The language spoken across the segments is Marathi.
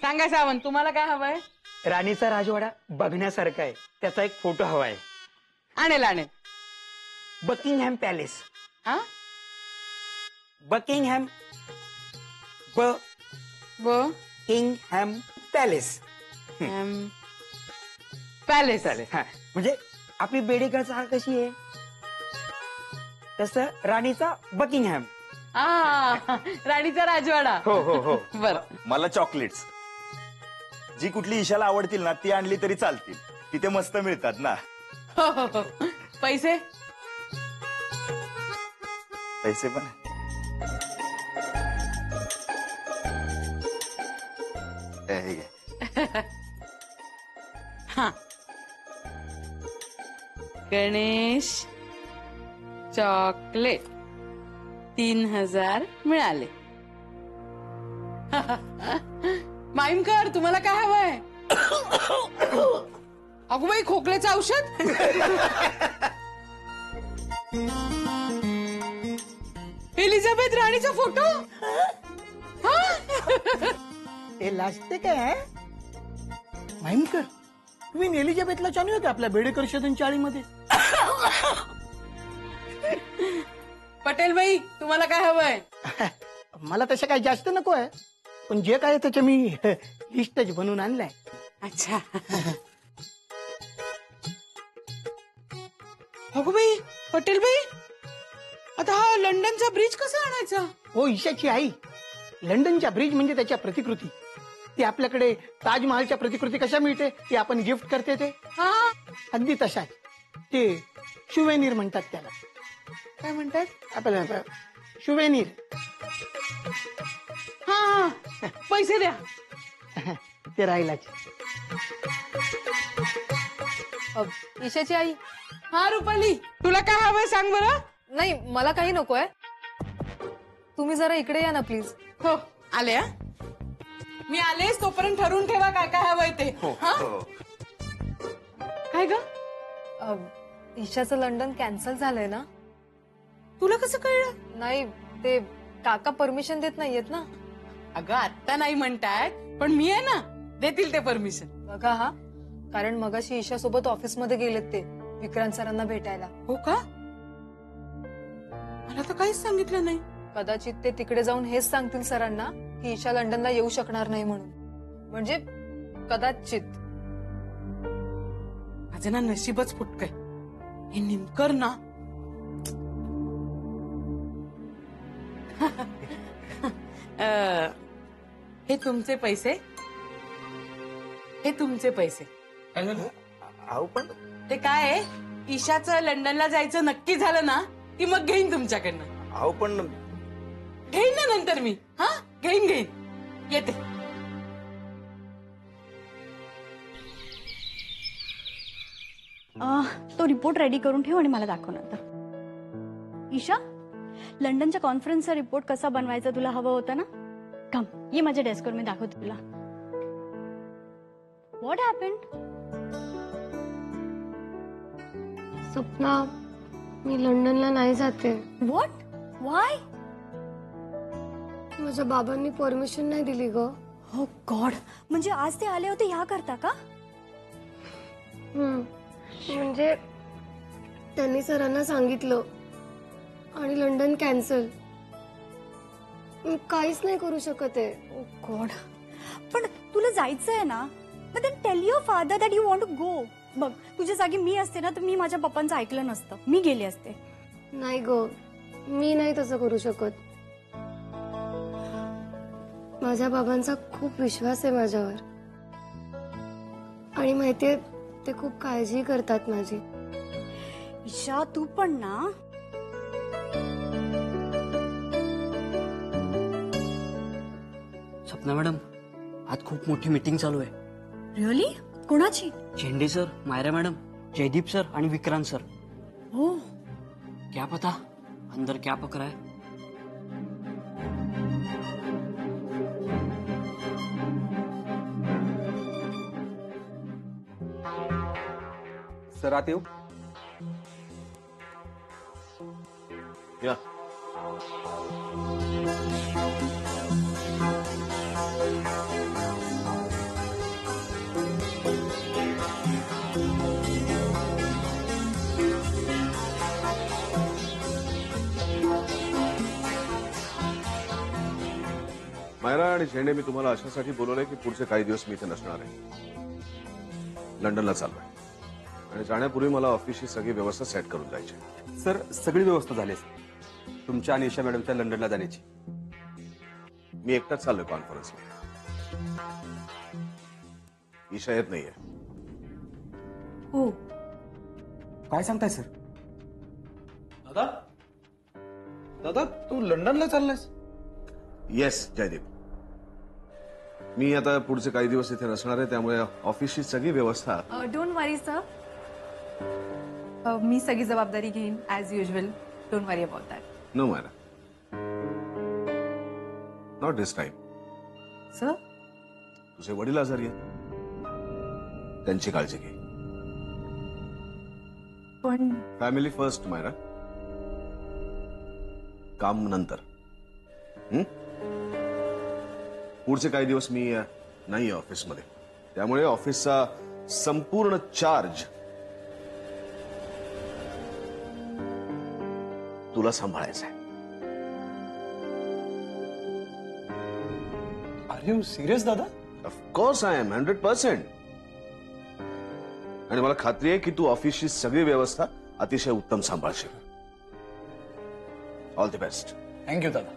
सांगा सावंत, तुम्हाला काय हवंय? राणीचा राजवाडा बघण्यासारखा आहे, त्याचा एक फोटो हवाय. आणेल आणेल. Buckingham palace. हा, बकिंगहॅम बकिंगहॅम पॅलेस. पॅलेस. चालेल. हा म्हणजे आपली बेडेकर चाळ कशी आहे तसं राणीचा बकिंगहॅम. राणीचा राजवाडा. हो हो हो. बर. मला चॉकलेट्स जी कुठली ईशाला आवडतील ना ती आणली तरी चालतील, तिथे मस्त मिळतात ना. हो हो हो. पैसे? पैसे पण हे घे. हा, गणेश चॉकलेट 3000 मिळाले. माईमकर, तुम्हाला काय हवंय? अगो बाई, खोकल्याचं औषध. एलिझाबेथ राणीचा फोटो. हे लाजते काय? माहिमकर, तुम्ही एलिझाबेथला चालू होते आपल्या बेडेकर शोधन चाळीमध्ये. पटेल बाई, तुम्हाला काय हवंय? मला तसं काही जास्त नको आहे, पण जे काय त्याचे मी लिस्टच बनवून आणलाय. अच्छा. अगो बाई, पटेल बाई, आता हा लंडनचा ब्रिज कसा आणायचा? हो, ईशाची आई, लंडनच्या ब्रिज म्हणजे त्याच्या प्रतिकृती. ती आपल्याकडे ताजमहालच्या प्रतिकृती कशा मिळते ती आपण गिफ्ट करते ते हा, अगदी तशाच. ते शुवेनीर म्हणतात त्याला. काय म्हणतात? आपल्याला शुवेनीर. हा, पैसे द्या. ते राहिलाच. ईशाची आई. हा रुपाली, तुला काय हवंय सांग बरं. नाही, मला काही नकोय. तुम्ही जरा इकडे या ना प्लीज. हो, आले. हा, मी आलेच, तोपर्यंत ठरवून ठेवा काय काय हवंय ते. हा? काय ग? ईशाचं लंडन कॅन्सल झालंय ना? तुला कसं कळलं? नाही, ते काका परमिशन देत नाहीयेत ना. अगं, आत्ता नाही म्हणतायत, पण मी आहे ना, देतील ते परमिशन. बघा हा, कारण मगाशी ईशा सोबत ऑफिसमध्ये गेलेत ते विक्रांत सरांना भेटायला. हो का? मला तर काहीच सांगितलं नाही. कदाचित ते तिकडे जाऊन हेच सांगतील सरांना की ईशा लंडनला येऊ शकणार नाही म्हणून. म्हणजे कदाचित. माझं ना नशीबच फुटकय. हे निमकर ना. हे तुमचे पैसे. हे तुमचे पैसे. अहो पण ते काय आहे, ईशाचं लंडनला जायचं नक्की झालं ना की मग घेईन तुमच्याकडनं. अहो पण घेईन ना नंतर मी. हा, घेईन. येते. तो रिपोर्ट रेडी करून ठेव आणि मला दाखव नंतर. ईशा, लंडनच्या कॉन्फरन्सचा रिपोर्ट कसा बनवायचा तुला हवं होतं ना? कम, ये माझ्या डेस्कवर, मी दाखवते तुला. What happened? सपना, मी लंडनला नाही जाते. व्हॉट? व्हाय? माझ्या बाबांनी परमिशन नाही दिली ग. हो गॉड, म्हणजे आज ते आले होते ह्या करता का? म्हणजे त्यांनी सरांना सांगितलं आणि लंडन कॅन्सल. मी काहीच नाही करू शकत आहे. ओ गॉड, पण तुला जायचंय ना, but then tell your father that you want to go. बघ, तुझ्या जागी मी असते ना तर मी माझ्या पप्पांचं ऐकलं नसतं, मी गेले असते. नाही ग, मी नाही तसं करू शकत. माझ्या बाबांचा खूप विश्वास आहे माझ्यावर आणि माहितीये ते खूप काळजी करतात माझी. ईशा, तू पण ना. सपना मॅडम, आज खूप मोठी मीटिंग चालू आहे. रिअली? कोणाची? Zende sir, Myra madam, Jaydeep sir आणि विक्रांत सर. हो. क्या पता अंदर क्या पकड़ा है. सर आते हो. या. मायरा आणि झेंडे, मी तुम्हाला अशासाठी बोलवलंय की पुढचे काही दिवस मी इथे नसणार आहे. लंडनला चाललोय आणि जाण्यापूर्वी मला ऑफिसची सगळी व्यवस्था सेट करून जायची. सर सगळी व्यवस्था झाली तुमच्या आणि ईशा मॅडमच्या लंडनला जाण्याची. मी एकटाच चाललोय कॉन्फरन्सला. ईशा येत नाहीये. हो. काय सांगताय सर? दादा दादा तू लंडनला चाललायस? येस जयदीप, मी आता पुढचे काही दिवस इथे नसणार आहे, त्यामुळे ऑफिसची सगळी व्यवस्था. डोंट वरी सर, मी सगळी जबाबदारी घेईन as usual. Don't worry about that. No Myra, not this time. Sir तुझे वडील आजारी आहेत, त्यांची काळजी घे. पण फॅमिली फर्स्ट मायरा, काम नंतर. पुढचे काही दिवस मी नाही ऑफिसमध्ये, त्यामुळे ऑफिसचा संपूर्ण चार्ज तुला सांभाळायचा आहे. आर यू सिरियस दादा? Of course I am 100%. आणि मला खात्री आहे की तू ऑफिसची सगळी व्यवस्था अतिशय उत्तम सांभाळशील. All the best. थँक्यू दादा,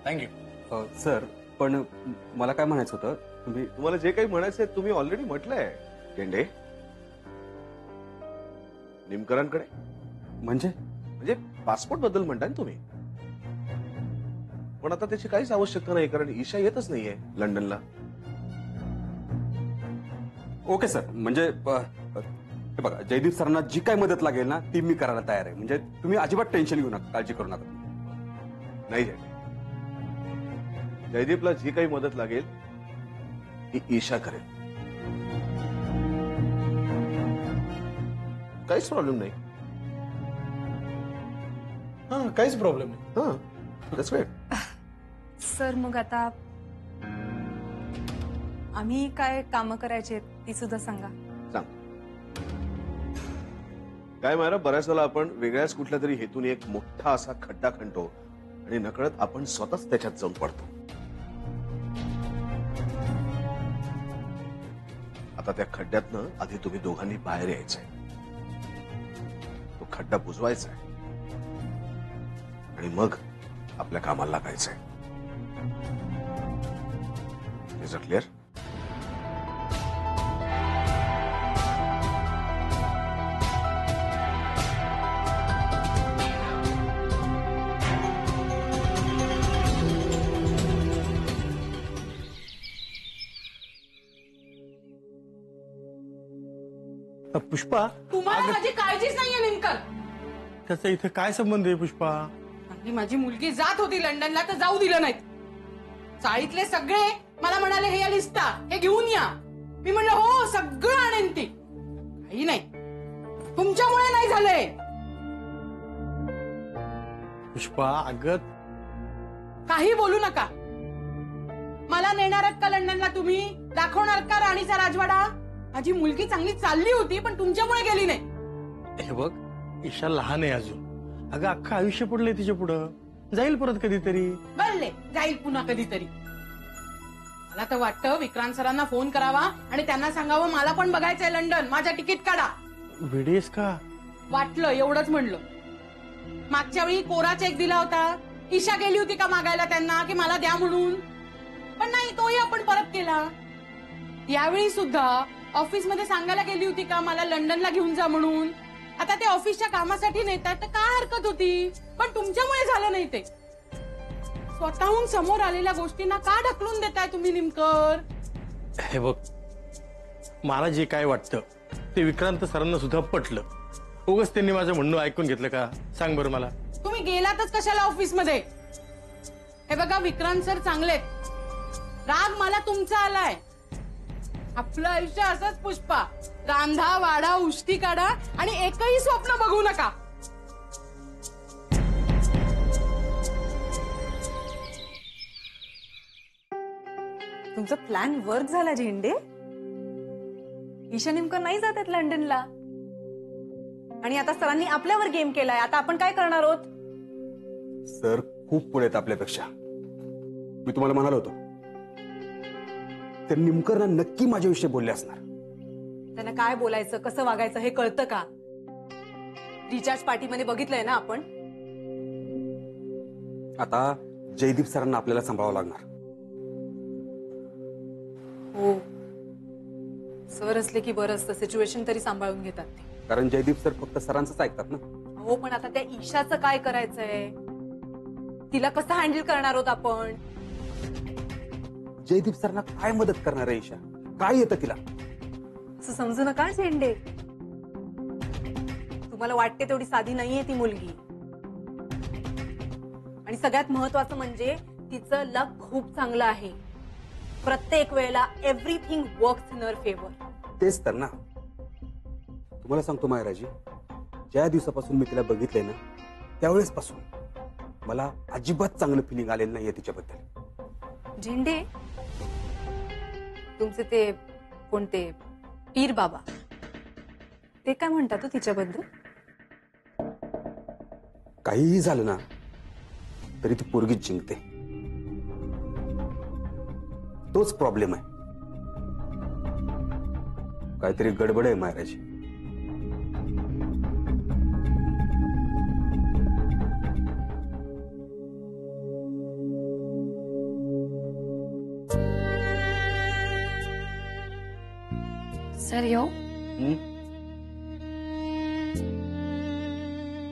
थँक्यू. सर पण मला काय म्हणायचं होतं, तुम्हाला जे काही म्हणायचंय तुम्ही ऑलरेडी म्हटलंय. गेंडे, निमकरांकडे म्हणजे पासपोर्ट बद्दल म्हणताय ना तुम्ही, पण आता त्याची काहीच आवश्यकता नाही, कारण ईशा येतच नाहीये लंडनला. ओके सर, म्हणजे हे बघा, जयदीप सरांना जी काही मदत लागेल ना ती मी करायला तयार आहे. म्हणजे तुम्ही अजिबात टेन्शन घेऊ नका, काळजी करू नका. नाही जयदीपला जी काही मदत लागेल ती ईशा करेल. काहीच प्रॉब्लेम नाही. हा, काहीच प्रॉब्लेम नाही. हा, दॅट्स राईट. सर मग आता आम्ही काय कामं करायची ती सुद्धा सांगा. सांग. काय मायरा, बऱ्याच वेळा आपण वेगळ्याच कुठल्या तरी हेतून एक मोठा असा खड्डा खणतो आणि नकळत आपण स्वतःच त्याच्यात जाऊन पडतो. आता त्या खड्ड्यातनं आधी तुम्ही दोघांनी बाहेर यायचंय, तो खड्डा बुजवायचा आहे आणि मग आपल्या कामाला लागायचंय. Is it clear? पुष्पा, तुम्हाला माझी काळजीच नाहीये नेमकं. त्याचा इथे काय संबंध आहे पुष्पा? आणि माझी मुलगी जात होती लंडनला तर जाऊ दिलं नाहीत. चाळीतले सगळे मला म्हणाले हे या लिस्टा हे घेऊन या. मी म्हणलं हो सगळं आणेन ती. काही नाही, तुमच्यामुळे नाही झालंय. पुष्पा अगं काही बोलू नका. मला नेणार आहात का लंडनला तुम्ही? दाखवणार का राणीचा राजवाडा? माझी मुलगी चांगली चालली होती पण तुमच्यामुळे गेली नाही. हे बघ, ईशा लहान आहे अजून. अगं अख्खं आयुष्य पडलंय तिच्या पुढं. जाईल परत कधीतरी. बरले जाईल पुन्हा कधीतरी. मला तर वाटतं विक्रांत सरांना फोन करावा आणि त्यांना सांगावं मला पण बघायचंय लंडन, माझ्या तिकीट काढा. वेडीस का? वाटलं एवढंच म्हणलं. मागच्या वेळी कोरा चेक दिला होता. ईशा गेली होती का मागायला त्यांना की मला द्या म्हणून? पण नाही, तोही आपण परत केला. यावेळी सुद्धा ऑफिसमध्ये सांगायला गेली होती का मला लंडनला घेऊन जा म्हणून? आता ते ऑफिसच्या कामासाठी नेतात तर काय हरकत होती? पण तुमच्यामुळे झालं नाही. ते स्वतःहून समोर आलेल्या गोष्टींना का ढकलून देताय तुम्ही निमकर? हे बघ, मला जे काय वाटतं ते विक्रांत सरांना सुद्धा पटलं. उगाच त्यांनी माझं म्हणणं ऐकून घेतलं का? सांग बरं मला. तुम्ही गेलातच कशाला ऑफिसमध्ये? हे बघा, विक्रांत सर चांगलेत. राग मला तुमचा आलाय. आपलं आयुष्य असंच पुष्पा, रांधा वाडा उष्टी काढा आणि एकही स्वप्न बघू नका. तुमचा प्लॅन वर्क झाला झेंडे. ईशा नेमकं नाही जात आहेत लंडनला आणि आता सरांनी आपल्यावर गेम केलाय. आता आपण काय करणार आहोत? सर खूप पुढे आहेत आपल्यापेक्षा. मी तुम्हाला म्हणालो होतो ते निमकरना नक्की माझ्याविषयी बोलले असणार. त्यांना काय बोलायचं कसं वागायचं हे कळतं का? रिचार्ज पार्टीमध्ये बघितलंय ना आपण. आता जयदीप सरांना आपल्याला सांभाळावं लागणार. हो, सर असले की बरं असतं, सिच्युएशन तरी सांभाळून घेतात ते. कारण जयदीप सर फक्त सरांचंच ऐकतात ना. हो, पण आता त्या ईशाचं काय करायचंय? तिला कसं हँडल करणार आहोत आपण? जयदीप सरांना काय मदत करणार आहे ईशा? काय येतं तिला? असं समजू नका झेंडे. तुम्हाला वाटते तेवढी साधी नाहीये ती मुलगी. आणि सगळ्यात महत्वाचं म्हणजे तिचं लक खूप चांगलं आहे. प्रत्येक वेळेला everything works in her favour. तेच तर ना. तुम्हाला सांगतो मायराजी, ज्या दिवसापासून मी तिला बघितलंय ना त्यावेळेस पासून मला अजिबात चांगलं फिलिंग आलेलं नाहीये तिच्याबद्दल. झेंडे, तुमचे ते कोणते पीर बाबा ते काय म्हणतात हो तिच्याबद्दल? काहीही झालं ना तरी ती पोरगीच जिंकते. तोच प्रॉब्लेम आहे. काहीतरी गडबड आहे मायराजी. सर येऊ?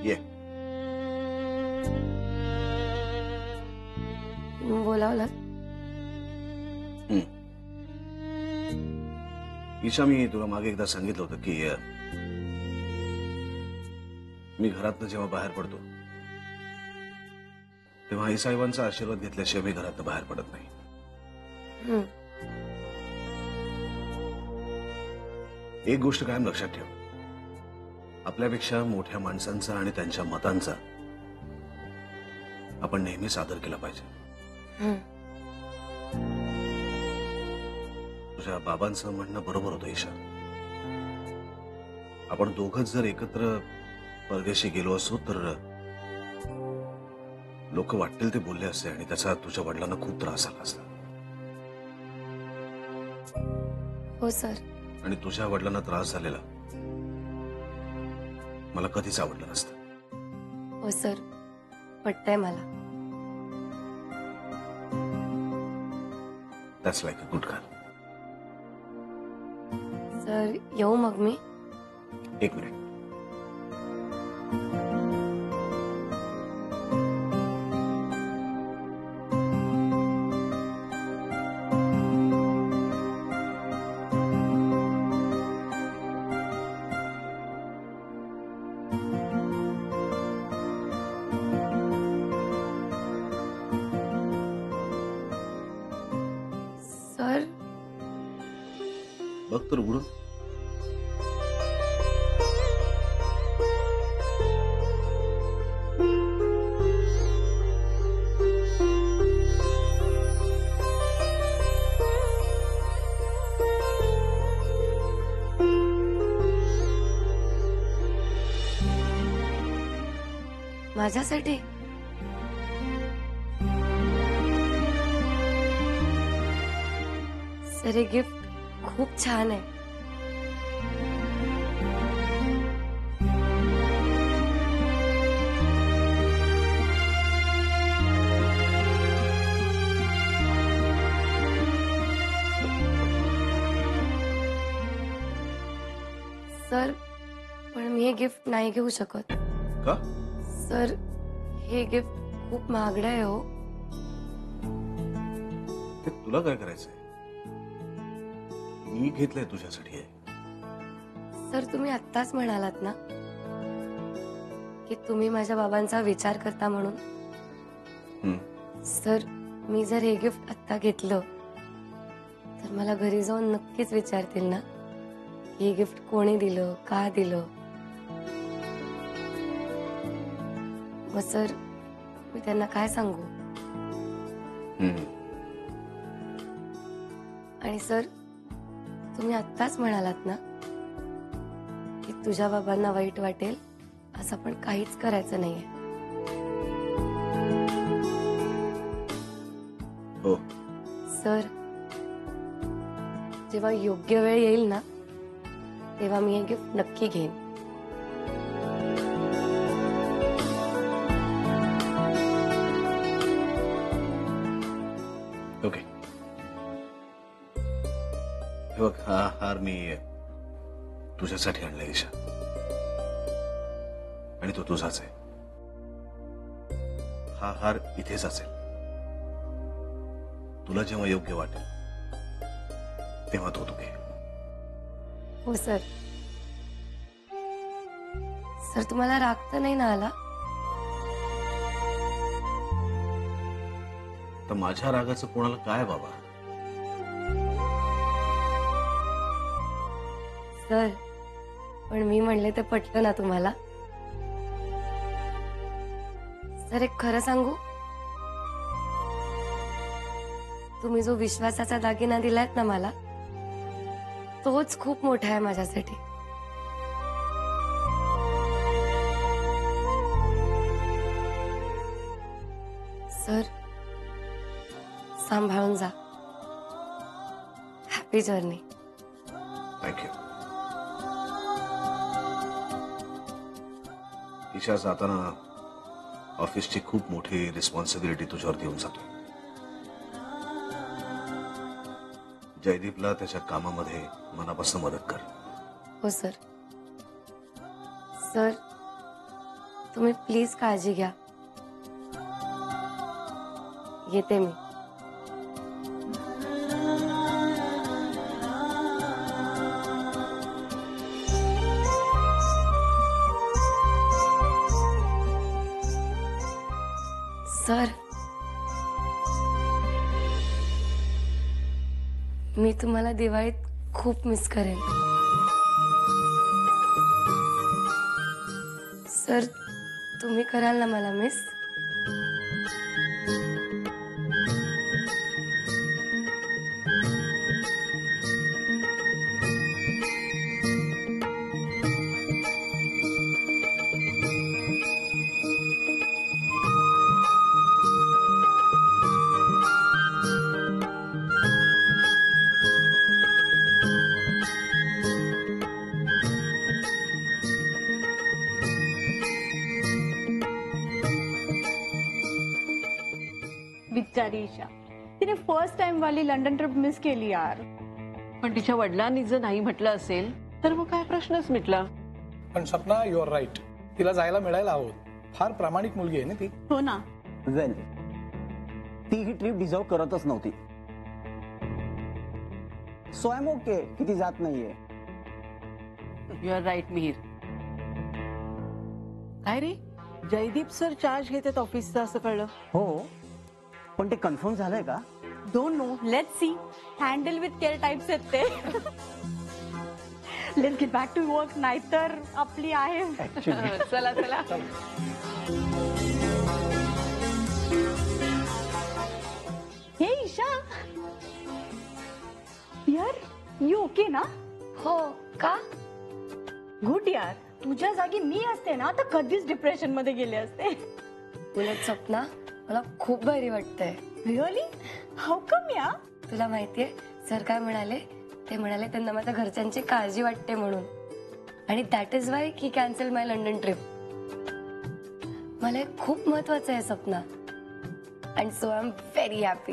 ये. बोलावलं? ईशा, मी तुला मागे एकदा सांगितलं होतं की मी घरातनं जेव्हा बाहेर पडतो तेव्हा आई साहेबांचा आशीर्वाद घेतल्याशिवाय मी घरातनं बाहेर पडत नाही. एक गोष्ट कायम लक्षात ठेव, आपल्यापेक्षा मोठ्या माणसांचा आणि त्यांच्या मतांचा आपण नेहमी सादर केला पाहिजे. तुझ्या बाबांचं म्हणणं बरोबर होतं ईशा. आपण दोघंच जर एकत्र परदेशी गेलो असतो तर लोक वाटतील ते बोलले असते आणि त्याचा तुझ्या वडिलांना खूप त्रास झाला असता. हो सर. आणि तुझ्या वडिलांना त्रास झालेला मला कधीच आवडलं नसतं. हो सर, पटतंय मला. That's like a good girl. Sir येऊ मग मी? एक मिनिट. सर बघ तर उघडून. माझ्यासाठी? सर हे गिफ्ट खूप छान आहे. सर पण मी हे गिफ्ट नाही घेऊ शकत. का? सर हे गिफ्ट खूप महागडं आहे हो. ते तुला काय करायचंय? मी घेतलंय तुझ्यासाठी आहे. सर तुम्ही आत्ताच म्हणालात ना की तुम्ही माझ्या बाबांचा विचार करता म्हणून. सर मी जर हे गिफ्ट आत्ता घेतलं तर मला घरी जाऊन नक्कीच विचारतील ना हे गिफ्ट कोणी दिलं, का दिलं. मग सर मी त्यांना काय सांगू? आणि सर तुम्ही आत्ताच म्हणालात ना की तुझ्या बाबांना वाईट वाटेल असं पण काहीच करायचं नाहीये. हो सर जेव्हा योग्य वेळ येईल ना तेव्हा मी हे गिफ्ट नक्की घेईन. ओके. हे बघ, हा हार मी तुझ्यासाठी आणलाय ईशा, आणि तो तुझाच आहे. हा हार इथेच असेल. तुला जेव्हा योग्य वाटेल तेव्हा तो तू घे. हो सर. सर तुम्हाला राग तर नाही ना आला? तर माझ्या रागाचं कोणाला काय बाबा? सर पण मी म्हणले ते पटलं ना तुम्हाला? सर एक खरं सांगू, तुम्ही जो विश्वासाचा दागिना दिलायत ना मला, तोच खूप मोठा आहे माझ्यासाठी. सर सांभाळून जा. Happy journey. थँक्यू. ईशा, जाताना ऑफिसची खूप मोठी रिस्पॉन्सिबिलिटी तुझ्यावरती येऊन जातो. जयदीपला त्याच्या कामामध्ये मनापासून मदत कर. हो सर. सर तुम्ही प्लीज काळजी घ्या. येते मी. सर मी तुम्हाला दिवाळीत खूप मिस करेन. सर तुम्ही कराल ना मला मिस? बिचारी ईशा, तिने फर्स्ट टाइम वाली लंडन ट्रिप मिस केली यार. पण तिच्या वडिलांनी जर नाही म्हटलं असेल तर मग काय प्रश्नच मिटला. पण सपना, यू आर राईट. तिला जायला मिळायला हवं. फार प्रामाणिक मुलगी आहे ना ती. हो ना. वेल, ती ही ट्रिप डिझर्व करतच नव्हती. सो आय एम ओके की ती जात नाहीये. You are right Mihir. काय रे, जयदीप सर चार्ज घेतात ऑफिसचा असं कळलं? हो, पण ते कन्फर्म झालंय का? Don't know, let's see. Handle with care types आहेत ते. Let's get back to work, नाहीतर आपली आहे. चला चला. हे ईशा, यार यू ओके ना? हो का? गुड यार. तुझ्या जागी मी असते ना तर कधीच डिप्रेशन मध्ये गेले असते. उलट सपना, मला खूप भारी वाटतंय. रिअली? हाऊ कम या? तुला माहितीये सर काय म्हणाले? ते म्हणाले त्यांना माझ्या घरच्यांची काळजी वाटते म्हणून, आणि that is why he cancel my London trip. मला हे खूप महत्वाचं आहे Sapna, and so I am very happy.